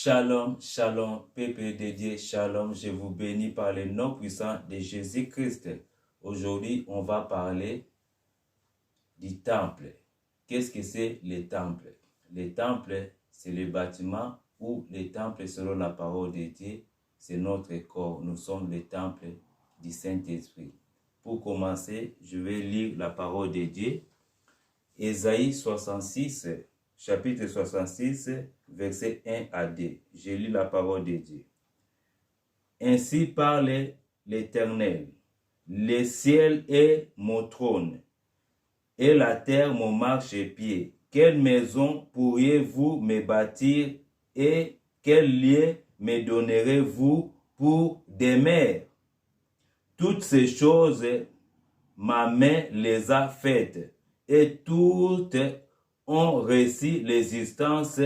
Shalom, shalom, peuple de Dieu, shalom, je vous bénis par le nom puissant de Jésus-Christ. Aujourd'hui, on va parler du temple. Qu'est-ce que c'est le temple? Le temple, c'est le bâtiment ou le temple, selon la parole de Dieu, c'est notre corps. Nous sommes le temple du Saint-Esprit. Pour commencer, je vais lire la parole de Dieu. Ésaïe 66, chapitre 66, versets 1 à 2. Je lis la parole de Dieu. Ainsi parle l'Éternel. Le ciel est mon trône et la terre mon marchepied. Quelle maison pourriez-vous me bâtir et quel lieu me donnerez-vous pour demeure? Toutes ces choses, ma main les a faites et toutes ont reçu l'existence,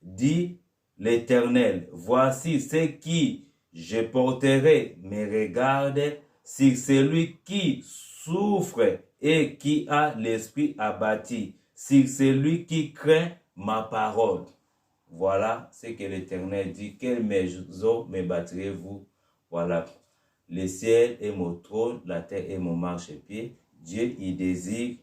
dit l'Éternel. Voici ce qui je porterai mes regards sur celui qui souffre et qui a l'esprit abattu, sur celui qui craint ma parole. Voilà ce que l'Éternel dit. Quelle maison me bâtirez-vous? Voilà. Le ciel est mon trône, la terre est mon marchepied. Dieu, il désire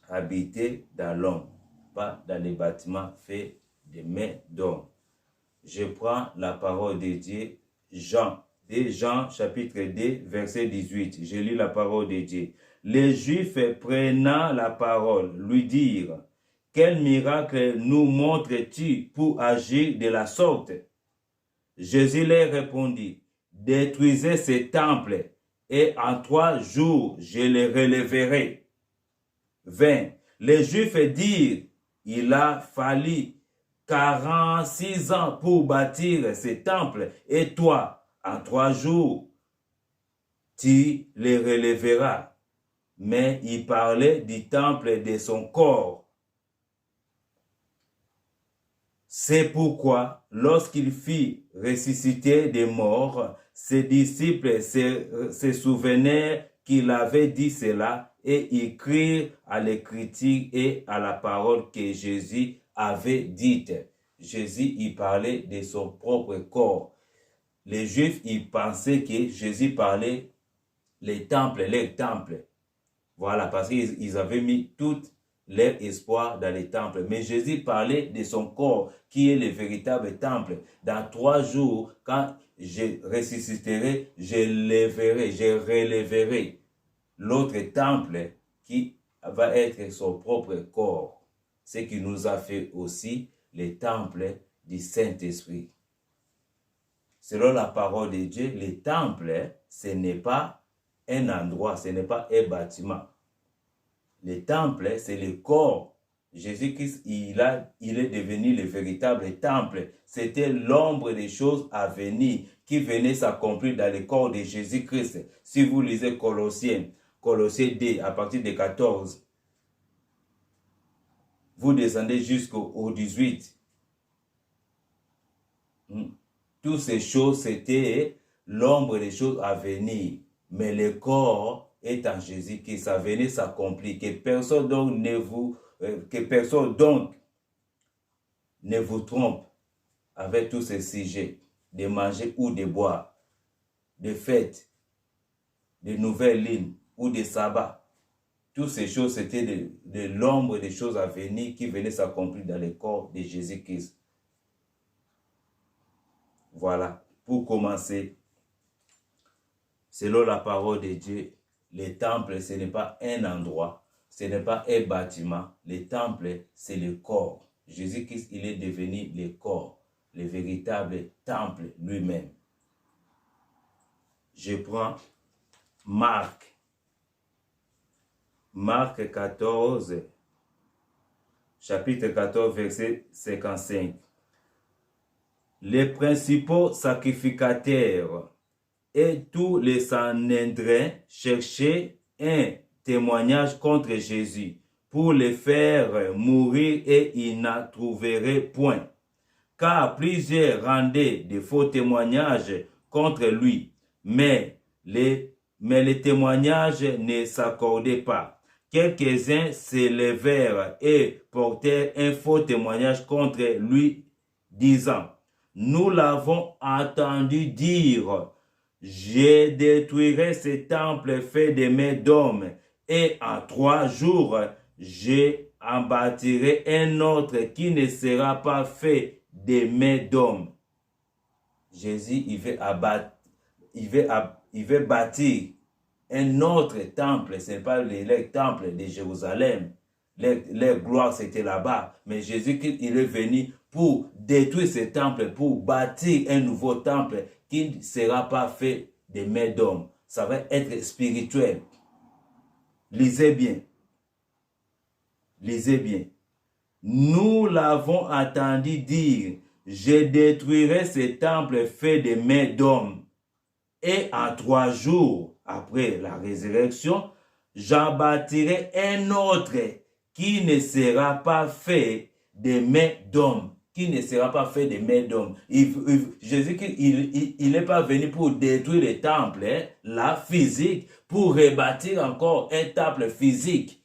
habiter dans l'homme, pas dans les bâtiments faits de mains d'hommes. Je prends la parole de Dieu, Jean chapitre 2, verset 18. Je lis la parole de Dieu. Les Juifs prenant la parole lui dirent: quel miracle nous montres-tu pour agir de la sorte? Jésus leur répondit: détruisez ce temple et en 3 jours je le relèverai. 20. Les Juifs dirent: il a fallu 46 ans pour bâtir ce temple, et toi, en 3 jours, tu le relèveras. Mais il parlait du temple de son corps. C'est pourquoi, lorsqu'il fit ressusciter des morts, ses disciples se souvenaient qu'il avait dit cela et ils crurent à l'écriture et à la parole que Jésus avait dite. Jésus, il parlait de son propre corps. Les Juifs, ils pensaient que Jésus parlait les temples. Voilà, parce qu'ils avaient mis tout leur espoir dans les temples. Mais Jésus parlait de son corps, qui est le véritable temple. Dans 3 jours, quand je ressusciterai, je relèverai l'autre temple qui va être son propre corps. Ce qui nous a fait aussi le temple du Saint-Esprit. Selon la parole de Dieu, le temple, ce n'est pas un endroit, ce n'est pas un bâtiment. Le temple, c'est le corps. Jésus-Christ, il est devenu le véritable temple. C'était l'ombre des choses à venir qui venait s'accomplir dans le corps de Jésus-Christ. Si vous lisez Colossiens 2, à partir de 14, vous descendez jusqu'au 18. Toutes ces choses, c'était l'ombre des choses à venir. Mais le corps est en Jésus, qui ça venait s'accomplir. Que personne donc ne vous trompe avec tous ces sujets de manger ou de boire, de fêtes, de nouvelles lignes ou de sabbats. Toutes ces choses, c'était de l'ombre des choses à venir qui venaient s'accomplir dans le corps de Jésus-Christ. Voilà, pour commencer, selon la parole de Dieu, le temple, ce n'est pas un endroit, ce n'est pas un bâtiment. Le temple, c'est le corps. Jésus-Christ, il est devenu le corps, le véritable temple lui-même. Je prends Marc 14, chapitre 14, verset 55. Les principaux sacrificateurs et tous les Sanhédrins cherchaient un témoignage contre Jésus pour le faire mourir et ils n'en trouveraient point. Car plusieurs rendaient de faux témoignages contre lui, mais les témoignages ne s'accordaient pas. Quelques-uns s'élevèrent et portèrent un faux témoignage contre lui, disant: nous l'avons entendu dire, je détruirai ce temple fait de mains d'hommes, et en 3 jours, je en bâtirai un autre qui ne sera pas fait de mains d'hommes. Jésus, il veut bâtir un autre temple. Ce n'est pas le temple de Jérusalem. Leur gloire, c'était là-bas. Mais Jésus, il est venu pour détruire ce temple, pour bâtir un nouveau temple qui ne sera pas fait de mains d'hommes. Ça va être spirituel. Lisez bien. Lisez bien. Nous l'avons entendu dire, je détruirai ce temple fait de mains d'hommes. Et en 3 jours, après la résurrection, j'en bâtirai un autre qui ne sera pas fait de mains d'hommes. Qui ne sera pas fait de mains d'hommes. Jésus, il n'est pas venu pour détruire le temple, là, physique, pour rebâtir encore un temple physique.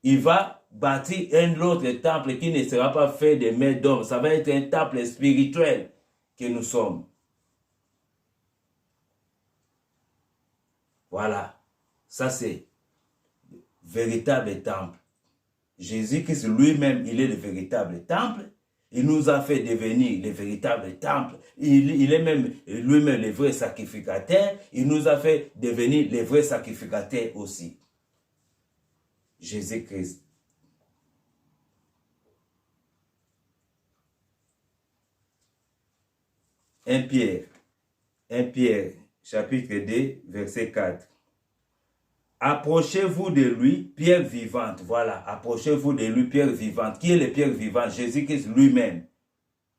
Il va bâtir un autre temple qui ne sera pas fait de mains d'hommes. Ça va être un temple spirituel que nous sommes. Voilà. Ça, c'est le véritable temple. Jésus-Christ lui-même, il est le véritable temple. Il nous a fait devenir le véritable temple. Il est même lui-même le vrai sacrificateur. Il nous a fait devenir le vrai sacrificateur aussi. Jésus-Christ. Un Pierre, chapitre 2, verset 4. Approchez-vous de lui, pierre vivante. Voilà, approchez-vous de lui, pierre vivante. Qui est le pierre vivant? Jésus-Christ lui-même.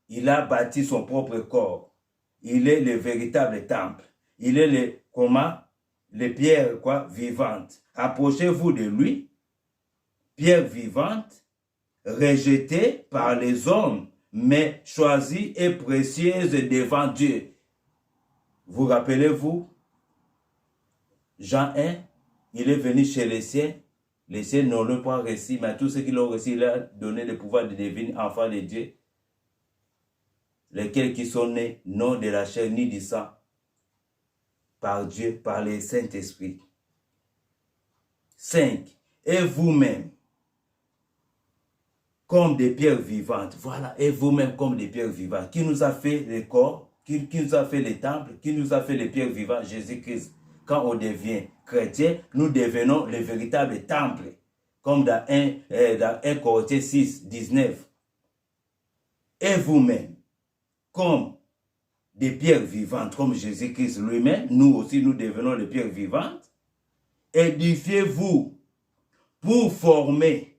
Il a bâti son propre corps. Il est le véritable temple. Il est les pierres vivantes. Approchez-vous de lui, pierre vivante, rejetée par les hommes, mais choisie et précieuse devant Dieu. Vous rappelez-vous, Jean 1, il est venu chez les siens n'ont le pas reçu, mais tous ceux qui l'ont reçu, il a donné le pouvoir de devenir enfants de Dieu, lesquels qui sont nés, non de la chair ni du sang, par Dieu, par le Saint-Esprit. 5. Et vous-même, comme des pierres vivantes. Voilà, et vous-même comme des pierres vivantes. Qui nous a fait le corps, qui nous a fait les temples, qui nous a fait les pierres vivantes? Jésus-Christ. Quand on devient chrétien, nous devenons le véritable temple. Comme dans 1 Corinthiens 6, 19. Et vous-même, comme des pierres vivantes, comme Jésus-Christ lui-même, nous aussi nous devenons les pierres vivantes. Édifiez-vous pour former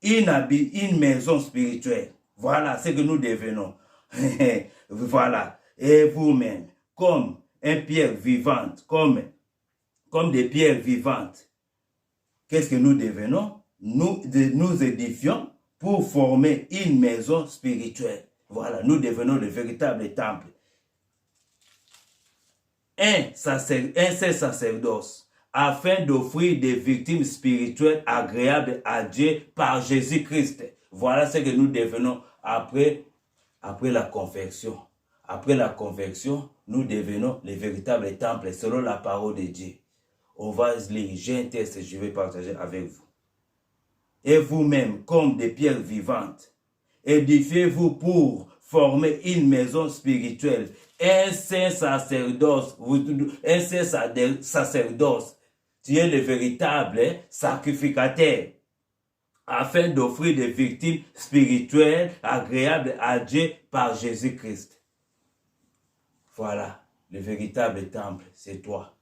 une maison spirituelle. Voilà ce que nous devenons. Voilà. Et vous-même, comme une pierre vivante, comme des pierres vivantes. Qu'est-ce que nous devenons? Nous édifions pour former une maison spirituelle. Voilà, nous devenons le véritable temple. Un seul sacerdoce, afin d'offrir des victimes spirituelles agréables à Dieu par Jésus-Christ. Voilà ce que nous devenons après la conversion. Après la conversion, nous devenons les véritables temples selon la parole de Dieu. On va lire, j'ai un texte que je vais partager avec vous. Et vous-même, comme des pierres vivantes, édifiez-vous pour former une maison spirituelle, un saint sacerdoce, tu es le véritable sacrificateur, afin d'offrir des victimes spirituelles agréables à Dieu par Jésus-Christ. Voilà, le véritable temple, c'est toi.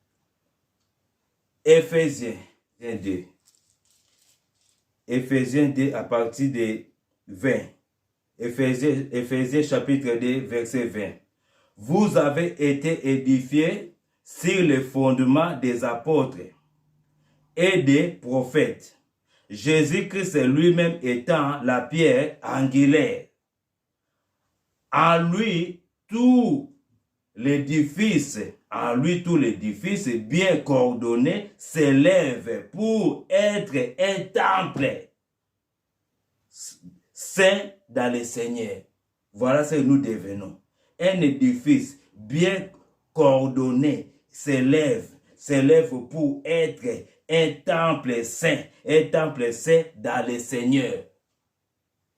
Éphésiens 2. Éphésiens 2 à partir de 20. Éphésiens chapitre 2, verset 20. Vous avez été édifiés sur le fondement des apôtres et des prophètes, Jésus-Christ lui-même étant la pierre angulaire. En lui, tout l'édifice bien coordonné s'élève pour être un temple saint dans le Seigneur. Voilà ce que nous devenons. Un édifice bien coordonné s'élève pour être un temple saint dans le Seigneur.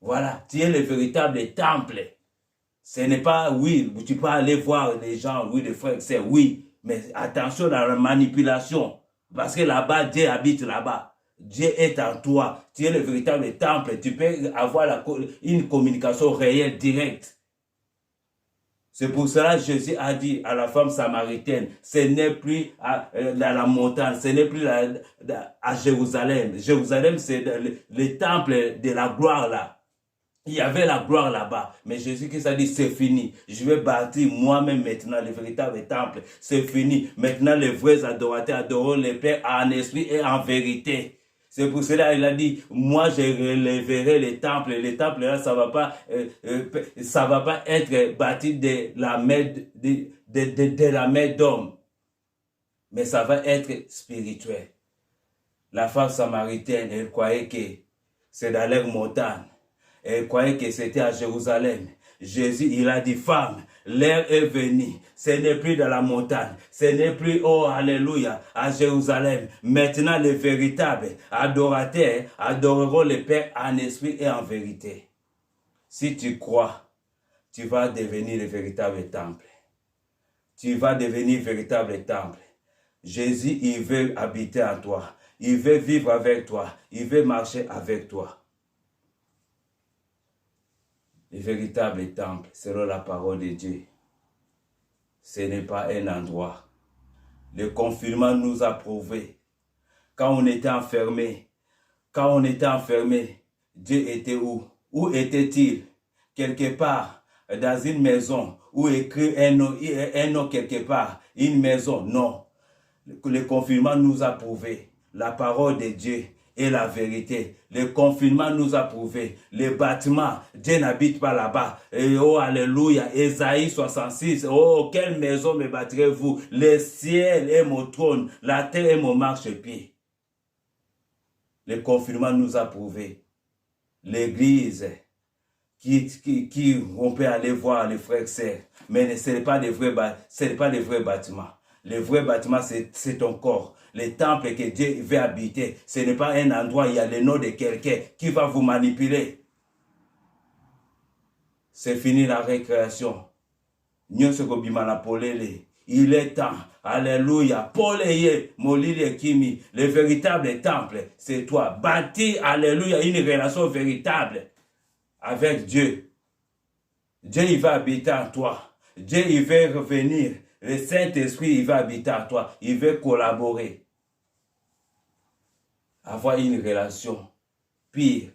Voilà, tu es le véritable temple. Ce n'est pas, oui, tu peux aller voir les gens, oui, les frères, c'est oui, mais attention à la manipulation, parce que là-bas, Dieu habite là-bas. Dieu est en toi, tu es le véritable temple, tu peux avoir une communication réelle, directe. C'est pour cela que Jésus a dit à la femme samaritaine, ce n'est plus dans la montagne, ce n'est plus à Jérusalem. Jérusalem, c'est le temple de la gloire là. Il y avait la gloire là-bas. Mais Jésus-Christ a dit, c'est fini. Je vais bâtir moi-même maintenant le véritable temple. C'est fini. Maintenant, les vrais adorateurs adoreront le Père en esprit et en vérité. C'est pour cela qu'il a dit, moi je relèverai les temples. Les temples là, ça va pas être bâti de la main d'homme. Mais ça va être spirituel. La femme samaritaine, elle croyait que c'est dans leur montagne. Elle croyait que c'était à Jérusalem. Jésus, il a dit, femme, l'heure est venue. Ce n'est plus dans la montagne. Ce n'est plus, oh, alléluia, à Jérusalem. Maintenant, les véritables adorateurs adoreront le Père en esprit et en vérité. Si tu crois, tu vas devenir le véritable temple. Tu vas devenir véritable temple. Jésus, il veut habiter en toi. Il veut vivre avec toi. Il veut marcher avec toi. Le véritable temple, selon la parole de Dieu, ce n'est pas un endroit. Le confinement nous a prouvé. Quand on était enfermé, Dieu était où? Où était-il? Quelque part, dans une maison, où écrit un nom quelque part, une maison, non. Le confinement nous a prouvé la parole de Dieu et la vérité. Le confinement nous a prouvé. Les bâtiments, Dieu n'habite pas là-bas. Et oh, alléluia. Ésaïe 66. Oh, quelle maison me bâtirez-vous? Le ciel est mon trône. La terre est mon marchepied. Le confinement nous a prouvé. L'église, qui on peut aller voir les frères et sœurs. Mais ce n'est pas des vrais bâtiments. Le vrai bâtiment, c'est ton corps. Le temple que Dieu veut habiter, ce n'est pas un endroit où il y a le nom de quelqu'un qui va vous manipuler. C'est fini la récréation. Il est temps. Alléluia. Paul et Molili Kimi, le véritable temple, c'est toi. Bâti, alléluia, une relation véritable avec Dieu. Dieu, il va habiter en toi. Dieu, il veut revenir. Le Saint-Esprit, il va habiter en toi. Il veut collaborer. Avoir une relation pire,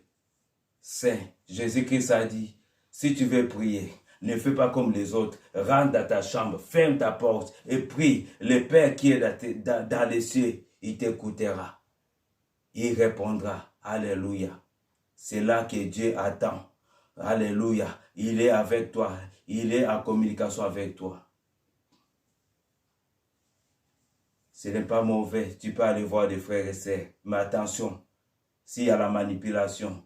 saint. Jésus-Christ a dit, si tu veux prier, ne fais pas comme les autres. Rentre dans ta chambre, ferme ta porte et prie. Le Père qui est dans les cieux, il t'écoutera. Il répondra. Alléluia. C'est là que Dieu attend. Alléluia. Il est avec toi. Il est en communication avec toi. Ce n'est pas mauvais. Tu peux aller voir des frères et sœurs. Mais attention, s'il y a la manipulation,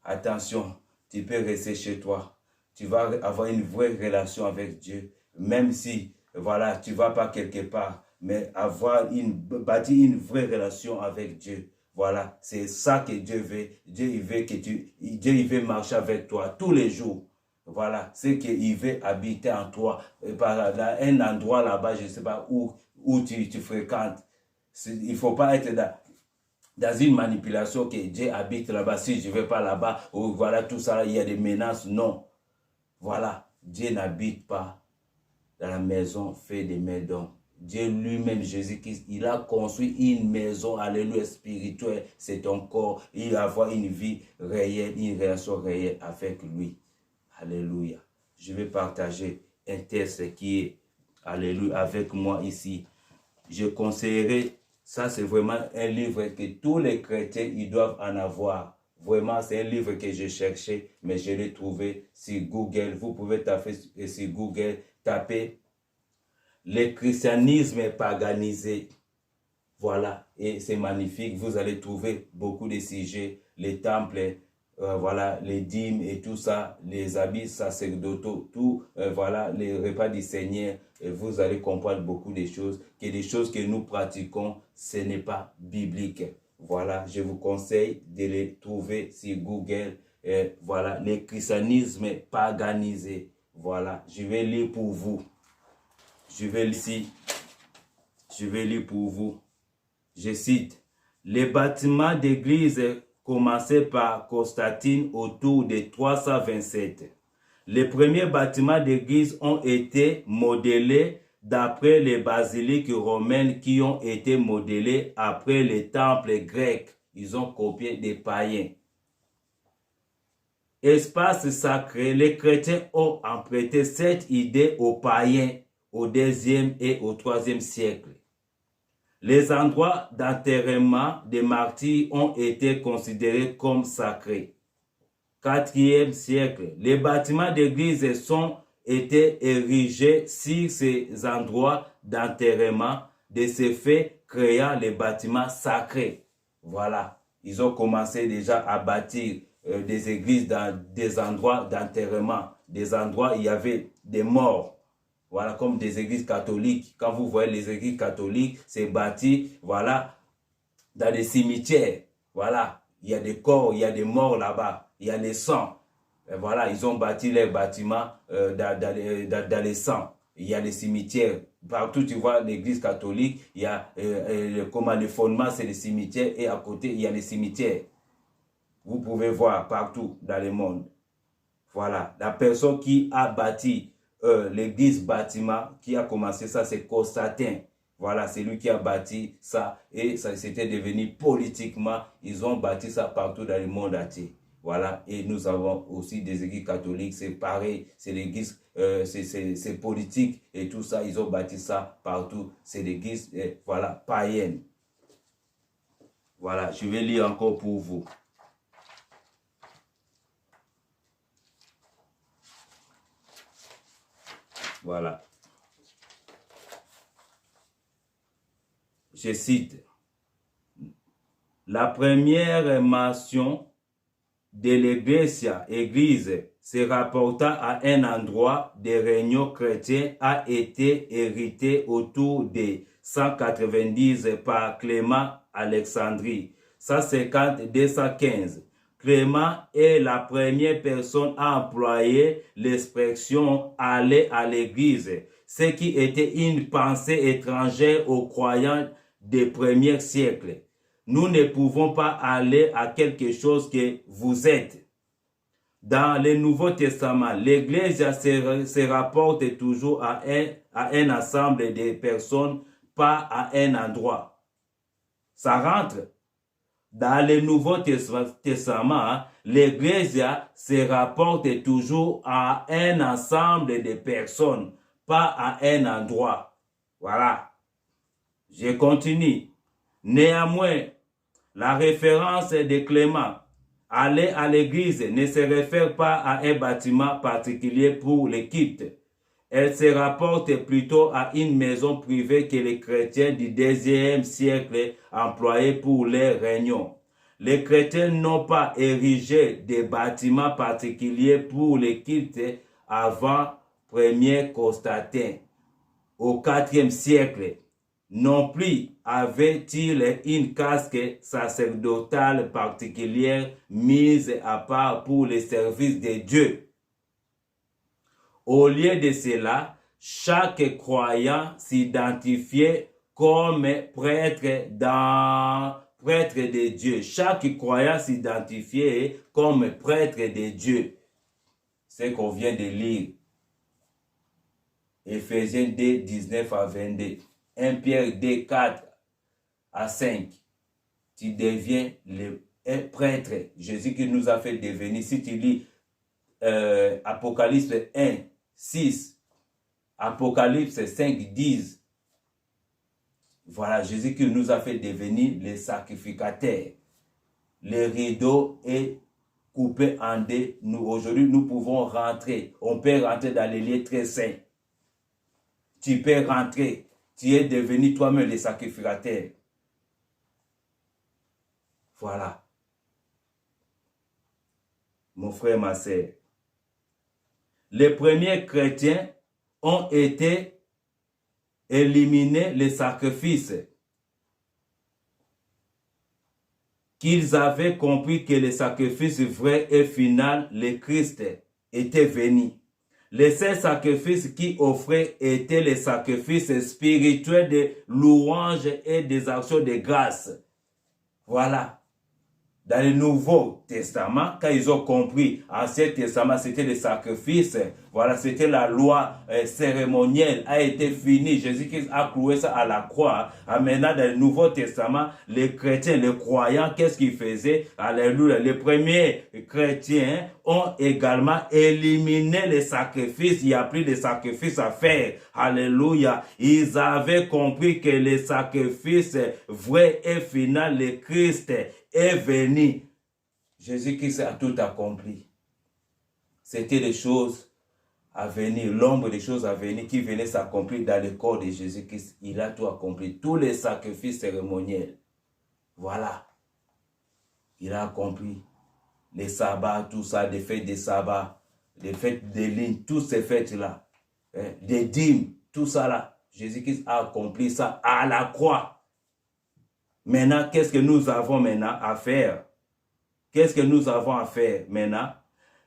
attention, tu peux rester chez toi. Tu vas avoir une vraie relation avec Dieu. Même si, voilà, tu ne vas pas quelque part. Mais bâtir une vraie relation avec Dieu. Voilà, c'est ça que Dieu veut. Dieu, il veut marcher avec toi tous les jours. Voilà, c'est qu'il veut habiter en toi. Dans un endroit là-bas, je ne sais pas où tu fréquentes. Il ne faut pas être dans une manipulation que Dieu habite là-bas. Si je ne vais pas là-bas, ou voilà, tout ça, il y a des menaces. Non. Voilà, Dieu n'habite pas dans la maison faite des mains d'hommes. Dieu lui-même, Jésus-Christ, il a construit une maison, alléluia, spirituelle. C'est ton corps. Il va avoir une vie réelle, une relation réelle avec lui. Alléluia. Je vais partager un texte qui est, alléluia, avec moi ici. Je conseillerais, ça c'est vraiment un livre que tous les chrétiens, ils doivent en avoir. Vraiment, c'est un livre que j'ai cherché, mais je l'ai trouvé sur Google. Vous pouvez taper sur Google, taper le christianisme paganisé. Voilà, et c'est magnifique. Vous allez trouver beaucoup de sujets, les temples, voilà, les dîmes et tout ça, les habits sacerdotaux, tout, voilà, les repas du Seigneur, vous allez comprendre beaucoup de choses, que des choses que nous pratiquons, ce n'est pas biblique. Voilà, je vous conseille de les trouver sur Google. Voilà, le christianisme paganisé. Voilà, je vais lire pour vous. Je vais ici. Je vais lire pour vous. Je cite. Les bâtiments d'église commençaient par Constantine autour de 327. Les premiers bâtiments d'église ont été modélés d'après les basiliques romaines qui ont été modélées après les temples grecs. Ils ont copié des païens. Espace sacré, les chrétiens ont emprunté cette idée aux païens au IIe et au IIIe siècle. Les endroits d'enterrement des martyrs ont été considérés comme sacrés. 4e siècle, les bâtiments d'église ont été érigés sur ces endroits d'enterrement, de ce fait créant les bâtiments sacrés. Voilà, ils ont commencé déjà à bâtir des églises dans des endroits d'enterrement, des endroits où il y avait des morts. Voilà, comme des églises catholiques. Quand vous voyez les églises catholiques, c'est bâti, voilà, dans des cimetières. Voilà, il y a des corps, il y a des morts là-bas, il y a les sangs. Et voilà, ils ont bâti les bâtiments dans les sangs. Il y a les cimetières. Partout, tu vois l'église catholique, il y a comment le fondement, c'est les cimetières, et à côté, il y a les cimetières. Vous pouvez voir partout dans le monde. Voilà, la personne qui a bâti l'église bâtiment, qui a commencé ça, c'est Constantin. Voilà, c'est lui qui a bâti ça et ça s'était devenu politiquement, ils ont bâti ça partout dans le monde entier. Voilà, et nous avons aussi des églises catholiques, c'est pareil, c'est l'église, c'est politique et tout ça, ils ont bâti ça partout, c'est l'église, voilà, païenne. Voilà, je vais lire encore pour vous. Voilà. Je cite. La première mention de l'église se rapporta à un endroit de réunion chrétienne a été hérité autour de 190 par Clément Alexandrie, 150-215. Clément est la première personne à employer l'expression « aller à l'église », ce qui était une pensée étrangère aux croyants des premiers siècles. Nous ne pouvons pas aller à quelque chose que vous êtes. Dans le Nouveau Testament, l'Église se rapporte toujours à un ensemble de personnes, pas à un endroit. Ça rentre. Dans le Nouveau Testament, l'Église se rapporte toujours à un ensemble de personnes, pas à un endroit. Voilà. Je continue. Néanmoins, la référence de Clément, aller à l'église, ne se réfère pas à un bâtiment particulier pour le culte. Elle se rapporte plutôt à une maison privée que les chrétiens du IIe siècle employaient pour leurs réunions. Les chrétiens n'ont pas érigé des bâtiments particuliers pour le culte avant premier Constantin. Au IVe siècle, non plus avait-il une casque sacerdotale particulière mise à part pour le service de Dieu. Au lieu de cela, chaque croyant s'identifiait comme prêtre de Dieu. Chaque croyant s'identifiait comme prêtre de Dieu. C'est ce qu'on vient de lire. Éphésiens 2, 19 à 22. 1 Pierre 2, 4 à 5. Tu deviens le prêtre. Jésus qui nous a fait devenir. Si tu lis Apocalypse 1, 6, Apocalypse 5, 10. Voilà, Jésus qui nous a fait devenir les sacrificateurs. Le rideau est coupé en deux. Aujourd'hui, nous pouvons rentrer. On peut rentrer dans les lieux très saints. Tu peux rentrer. Tu es devenu toi-même le sacrificateur. Voilà. mon frère, ma sœur. Les premiers chrétiens ont été éliminés les sacrifices. Qu'ils avaient compris que le sacrifice vrai et final, le Christ, était venu. Les seuls sacrifices qui offraient étaient les sacrifices spirituels de louange et des actions de grâce. Voilà. Dans le Nouveau Testament, quand ils ont compris, Ancien Testament, c'était les sacrifices. Voilà, c'était la loi cérémonielle, a été finie. Jésus-Christ a cloué ça à la croix. Maintenant, dans le Nouveau Testament, les chrétiens, les croyants, qu'est-ce qu'ils faisaient? Alléluia. Les premiers chrétiens ont également éliminé les sacrifices. Il n'y a plus de sacrifices à faire. Alléluia. Ils avaient compris que les sacrifices vrais et finaux, le Christ est venu. Jésus-Christ a tout accompli. C'était les choses à venir, l'ombre des choses à venir qui venaient s'accomplir dans le corps de Jésus-Christ. Il a tout accompli. Tous les sacrifices cérémoniels. Voilà. Il a accompli. Les sabbats, tout ça, les fêtes des sabbats, les fêtes des lignes, toutes ces fêtes-là, des dîmes, tout ça là. Jésus-Christ a accompli ça à la croix. Maintenant, qu'est-ce que nous avons maintenant à faire? Qu'est-ce que nous avons à faire maintenant?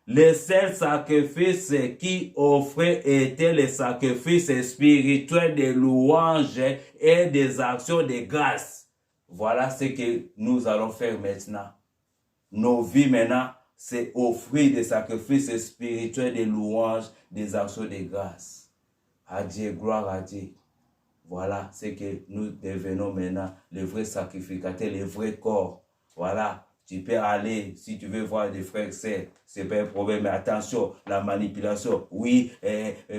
Les seuls sacrifices qui offraient étaient les sacrifices spirituels de louange et des actions de grâce. Voilà ce que nous allons faire maintenant. Nos vies maintenant, c'est offrir des sacrifices spirituels de louange, des actions de grâce. À Dieu, gloire à Dieu. Voilà ce que nous devenons maintenant, les vrais sacrificateurs, les vrais corps. Voilà, tu peux aller, si tu veux voir des frères et sœurs, c'est pas un problème, mais attention, la manipulation. Oui,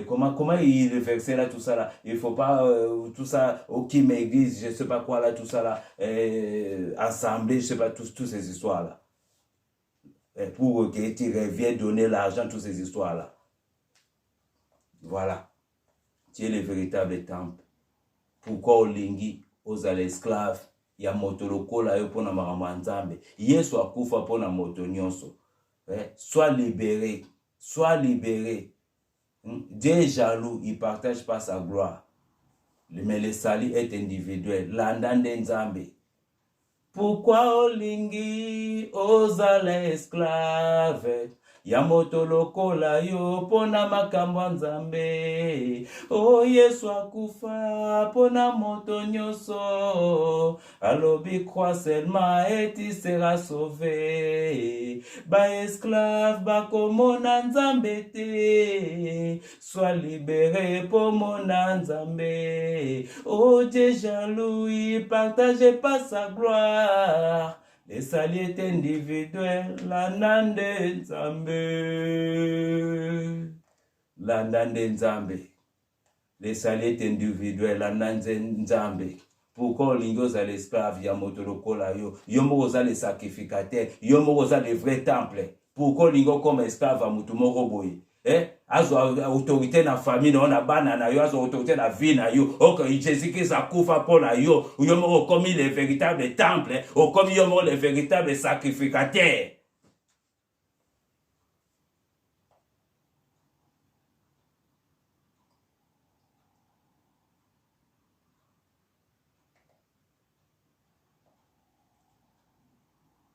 comment il le verset là, tout ça là, il faut pas, tout ça, aucune église, je sais pas quoi là, tout ça là, assemblée, je sais pas, toutes ces histoires là. Pour que tu reviennes donner l'argent, toutes ces histoires là. Voilà, tu es le véritable temple. Pourquoi olingi ozala esclave ya moto lokola yo pona makambo nzambe? Yesu akufa pona moto nyonso. Sois libéré, sois libéré. Dieu est jaloux, il partage pas sa gloire. Mais le salut est individuel. Landande nzambe. Pourquoi olingi ozala esclave ya moto lokola yo pona makambo nzambe? O Yesu akufa pona moto nyonso, alobi crois seulement et tu seras sauvé. Ba esclave bakomona nzambe te, sois libéré pour mona nzambe. Oh Dieu jaloux, il partage pas sa gloire. Le salut est individuel, landande nzambe. Landande nzambe. Le salut est individuel, landande nzambe. Pourquoi olingi ozala l'esclave ya moto lokola yo? Yo moko oza le sacrificateur, yo moko oza le vrai temple. Pourquoi olingi comme esclave ya moto moko boye? Azo autorité na famille na bana na yo, azo autorité na vie na yo. Ok, Jésus-Christ a kufa pour na yo. Yo moko comme le véritable temple, ou comme yo moko le véritable sacrificateur.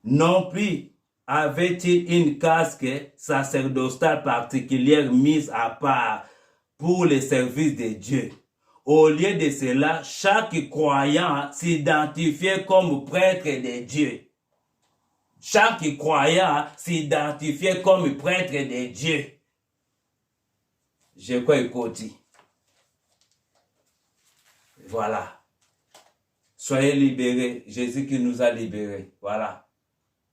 Non plus avait-il une casque sacerdotale particulière mise à part pour le service de Dieu. Au lieu de cela, chaque croyant s'identifiait comme prêtre de Dieu. Chaque croyant s'identifiait comme prêtre de Dieu. Je crois écouter. Voilà. Soyez libérés. Jésus qui nous a libérés. Voilà.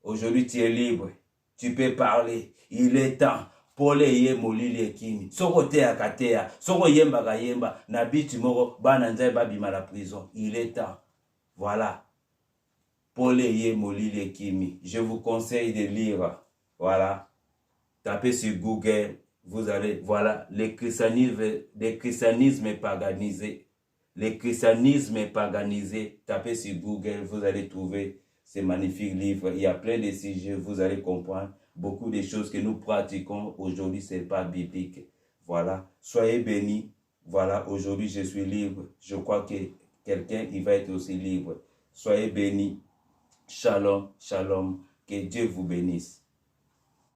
Aujourd'hui, tu es libre. Tu peux parler. Il est temps. Pole ye molili ekimi. Soko te akatea. Soko yemba ka yemba. Na biti moko bana nzai babima la prison. Il est temps. Voilà. Pole ye molili ekimi. Je vous conseille de lire. Voilà. Tapez sur Google. Vous allez, voilà, le christianisme paganisé. Le christianisme paganisé. Tapez sur Google. Vous allez trouver ces magnifiques livres. Il y a plein de sujets. Vous allez comprendre. beaucoup de choses que nous pratiquons aujourd'hui, ce n'est pas biblique. Voilà, soyez bénis. Voilà, aujourd'hui je suis libre. Je crois que quelqu'un, il va être aussi libre. Soyez bénis. Shalom, shalom. Que Dieu vous bénisse.